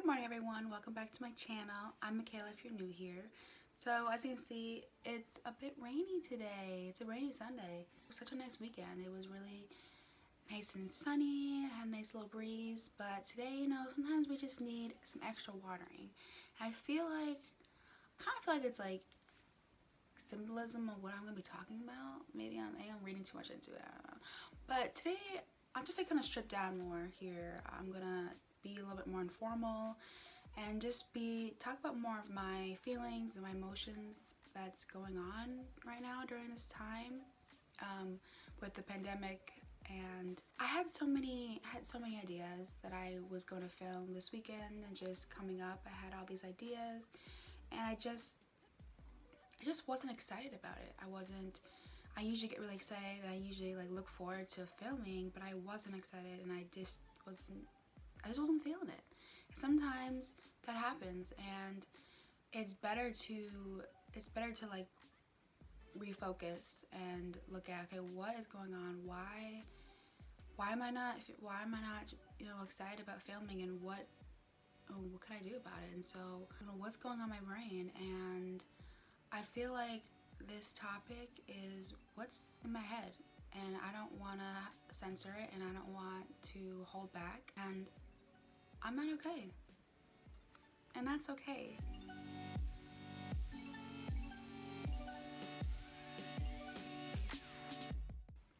Good morning everyone, welcome back to my channel. I'm Michaela if you're new here. So as you can see, it's a bit rainy today. It's a rainy Sunday. It was such a nice weekend. It was really nice and sunny, had a nice little breeze, but today, you know, sometimes we just need some extra watering. And I kind of feel like it's like symbolism of what I'm going to be talking about. Maybe I'm reading too much into it, I don't know. But today, I'm just going to strip down more here. I'm going to be a little bit more informal and just talk about more of my feelings and my emotions that's going on right now during this time with the pandemic. And I had so many ideas that I was going to film this weekend and just coming up. I had all these ideas and I just wasn't excited about it. I usually get really excited and I usually like look forward to filming, but I wasn't excited and I just wasn't feeling it. Sometimes that happens and it's better to like refocus and look at, okay, what is going on? Why am I not you know, excited about filming, and what can I do about it? And so, you know, what's going on in my brain? And I feel like this topic is what's in my head, and I don't want to censor it and I don't want to hold back, and I'm not okay, and that's okay.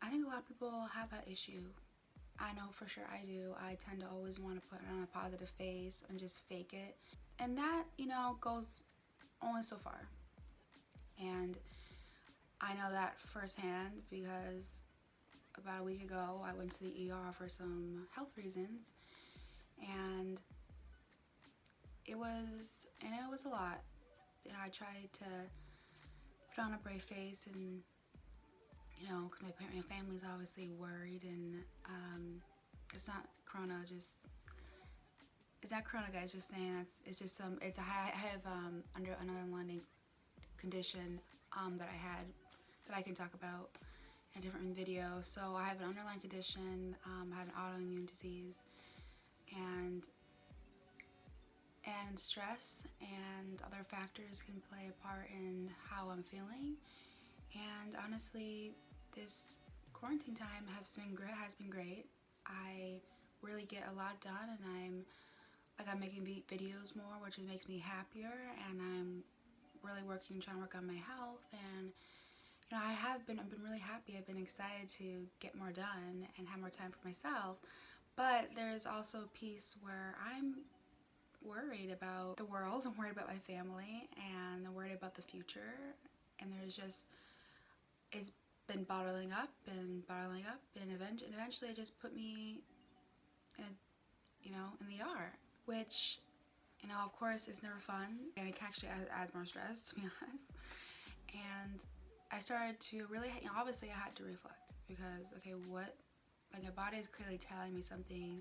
I think a lot of people have that issue. I know for sure I do. I tend to always want to put on a positive face and just fake it, and that, you know, goes only so far. And I know that firsthand because about a week ago I went to the ER for some health reasons, and it was a lot. You know, I tried to put on a brave face, and you know, my family's obviously worried, and it's not corona, it's not corona, guys, just saying I have under another underlying condition that I can talk about in a different video. So I have an underlying condition, I have an autoimmune disease, and stress and other factors can play a part in how I'm feeling. And honestly, this quarantine time has been great. I really get a lot done, and I'm making videos more, which makes me happier, and I'm really trying to work on my health. And you know, I've been really happy. I've been excited to get more done and have more time for myself. But there's also a piece where I'm worried about the world, I'm worried about my family, and I'm worried about the future. And it's been bottling up, and eventually it just put me in in the ER, which, you know, of course is never fun, and it actually adds more stress, to be honest. And I started to really, you know, obviously I had to reflect, because okay, what, like, my body is clearly telling me something.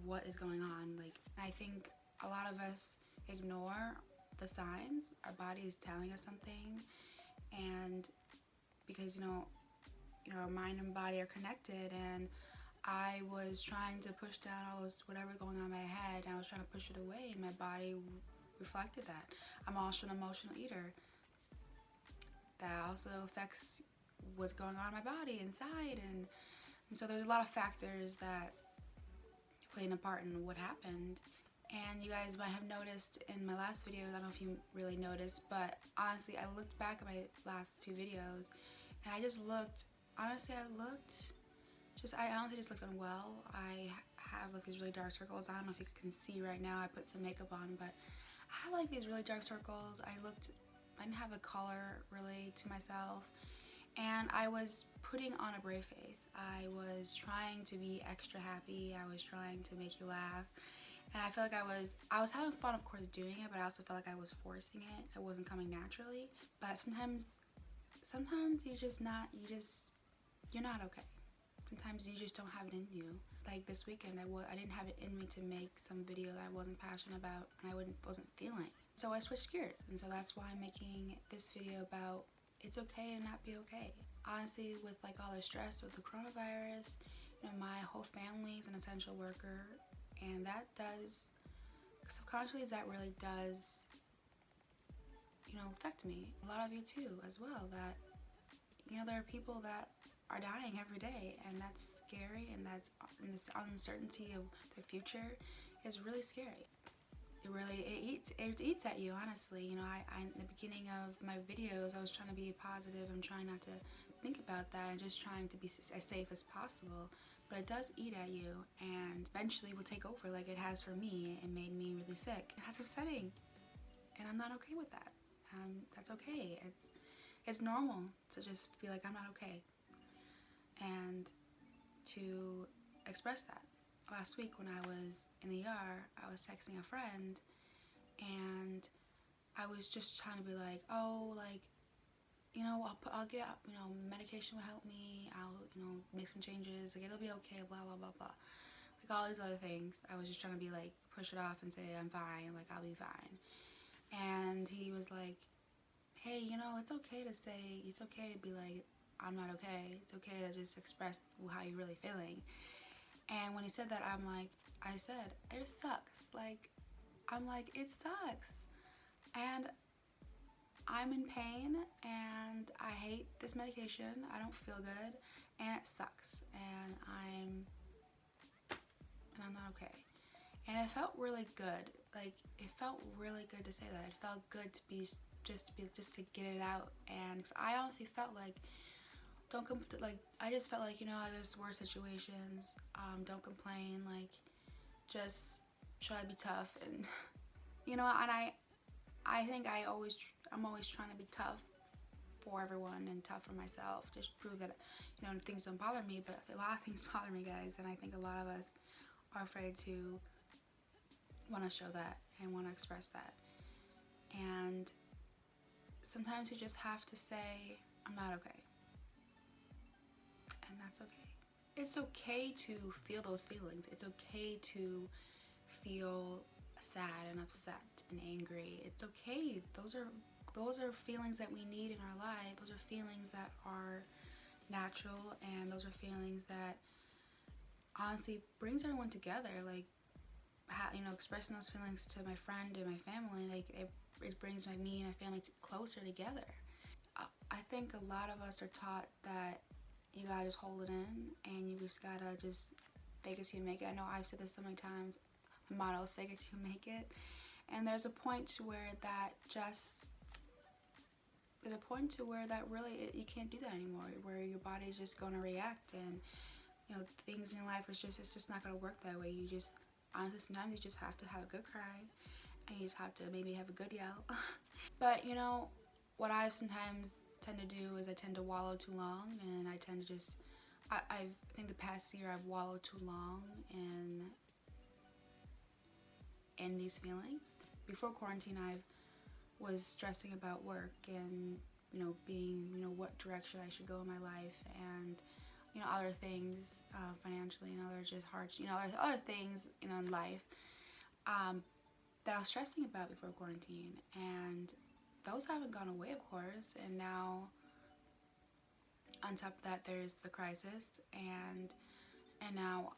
What is going on? Like, I think a lot of us ignore the signs. Our body is telling us something, and because you know our mind and body are connected, and I was trying to push down all this whatever going on in my head, and I was trying to push it away, and my body reflected that. I'm also an emotional eater. That also affects what's going on in my body inside, and so there's a lot of factors that playing a part in what happened. And you guys might have noticed in my last videos, I don't know if you really noticed, but honestly, I looked back at my last two videos and I just looked, honestly, I honestly just looked unwell. I have like these really dark circles. I don't know if you can see right now, I put some makeup on, but I have like these really dark circles. I didn't have a color really to myself, and I was putting on a brave face. I was trying to be extra happy. I was trying to make you laugh. And I feel like I was having fun, of course, doing it, but I also felt like I was forcing it. It wasn't coming naturally. But sometimes you're not okay. Sometimes you just don't have it in you. Like this weekend, I didn't have it in me to make some video that I wasn't passionate about, and I wasn't feeling. So I switched gears, and so that's why I'm making this video about it's okay to not be okay. Honestly, with like all the stress with the coronavirus, you know, my whole family is an essential worker, and that does subconsciously that really does, affect me. A lot of you too as well, that, there are people that are dying every day, and that's scary, and this uncertainty of the future is really scary. It eats at you, honestly. I in the beginning of my videos, I was trying to be positive and trying not to think about that and just trying to be as safe as possible. But it does eat at you, and eventually will take over like it has for me. It made me really sick. That's upsetting, and I'm not okay with that. That's okay. It's normal to just feel like I'm not okay, and to express that. Last week when I was in the ER, I was texting a friend, and I was just trying to be like, oh, like, I'll get up, medication will help me, I'll, make some changes, like, it'll be okay, blah, blah, blah, blah. Like, all these other things. I was just trying to be like, push it off and say, I'm fine, like, I'll be fine. And he was like, hey, it's okay to say, it's okay to be like, I'm not okay. It's okay to just express how you're really feeling. And when he said that, I said, it sucks. Like, it sucks. And I'm in pain, and I hate this medication. I don't feel good, and it sucks. And I'm not okay. And it felt really good. Like, it felt really good to say that. It felt good to just to get it out. And 'cause I honestly felt like, I just felt like, there's worse situations. Don't complain. Like, just try to be tough. And, and I think I'm always trying to be tough for everyone and tough for myself. Just prove that, things don't bother me. But a lot of things bother me, guys. And I think a lot of us are afraid to want to show that and want to express that. And sometimes you just have to say, I'm not okay. And that's okay. It's okay to feel those feelings. It's okay to feel sad and upset and angry. It's okay. Those are feelings that we need in our life. Those are feelings that are natural, and those are feelings that honestly brings everyone together. Like, expressing those feelings to my friend and my family, like, it brings me and my family closer together. I think a lot of us are taught that you gotta just hold it in, and you just gotta just fake it till you make it. I know I've said this so many times. My motto is fake it till you make it. And there's a point where really you can't do that anymore, where your body's just gonna react, and things in your life it's just not gonna work that way. You just honestly, sometimes you just have to have a good cry, and you just have to maybe have a good yell. But what I sometimes tend to do is I tend to wallow too long, and I tend to just I think the past year I've wallowed too long in these feelings. Before quarantine, I was stressing about work and being what direction I should go in my life, and other things financially, and other just hard, other things in life that I was stressing about before quarantine, and those haven't gone away, of course. And now on top of that, there's the crisis, and now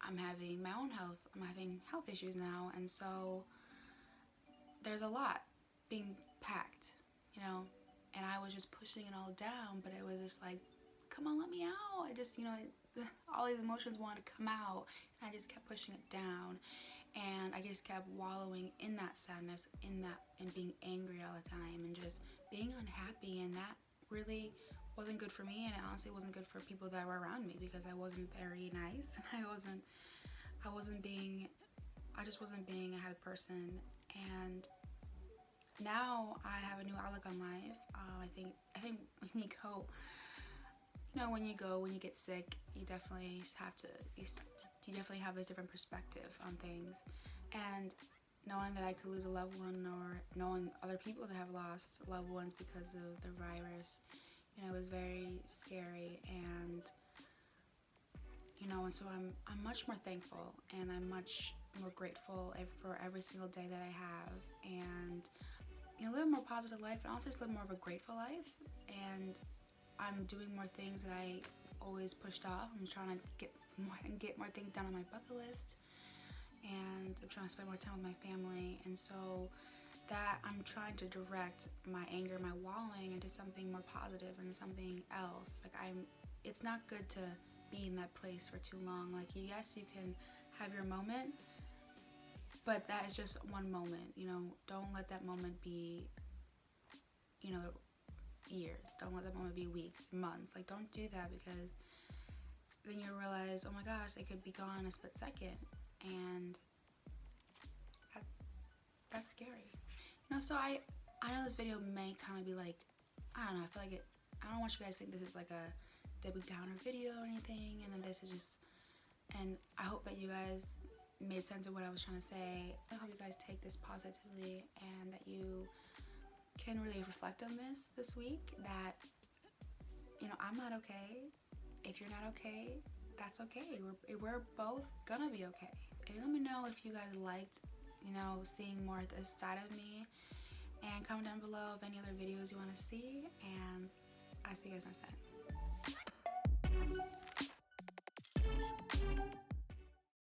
I'm having my own health. I'm having health issues now, and so there's a lot being packed, and I was just pushing it all down, but it was just like, come on, let me out. I just, all these emotions wanted to come out, and I just kept pushing it down, and I just kept wallowing in that sadness, and being angry all the time, and just being unhappy, and that really wasn't good for me, and it honestly wasn't good for people that were around me, because I wasn't very nice, and I just wasn't being a happy person. And now I have a new outlook on life. I think when you get sick, you definitely have a different perspective on things. And knowing that I could lose a loved one, or knowing other people that have lost loved ones because of the virus, it was very scary. And and so I'm much more thankful, and I'm much more grateful for every single day that I have, and live a more positive life, and also just live more of a grateful life. And I'm doing more things that I always pushed off. I'm trying to get more things done on my bucket list, and I'm trying to spend more time with my family, and so that I'm trying to direct my anger, my wallowing into something more positive and something else. Like it's not good to be in that place for too long. Like yes, you can have your moment, but that is just one moment, you know. Don't let that moment be, you know, years. Don't let that moment be weeks, months. Like don't do that, because then you realize, oh my gosh, it could be gone in a split second, and that's scary. You know, so I know this video may kind of be like, I don't know, I feel like I don't want you guys to think this is like a Debbie Downer video or anything, and then this is just, and I hope that you guys made sense of what I was trying to say. I hope you guys take this positively, and that you can really reflect on this week, that, you know, I'm not okay. If you're not okay, that's okay. We're both gonna be okay. And let me know if you guys liked, you know, seeing more of this side of me, and comment down below of any other videos you want to see, and I'll see you guys next time.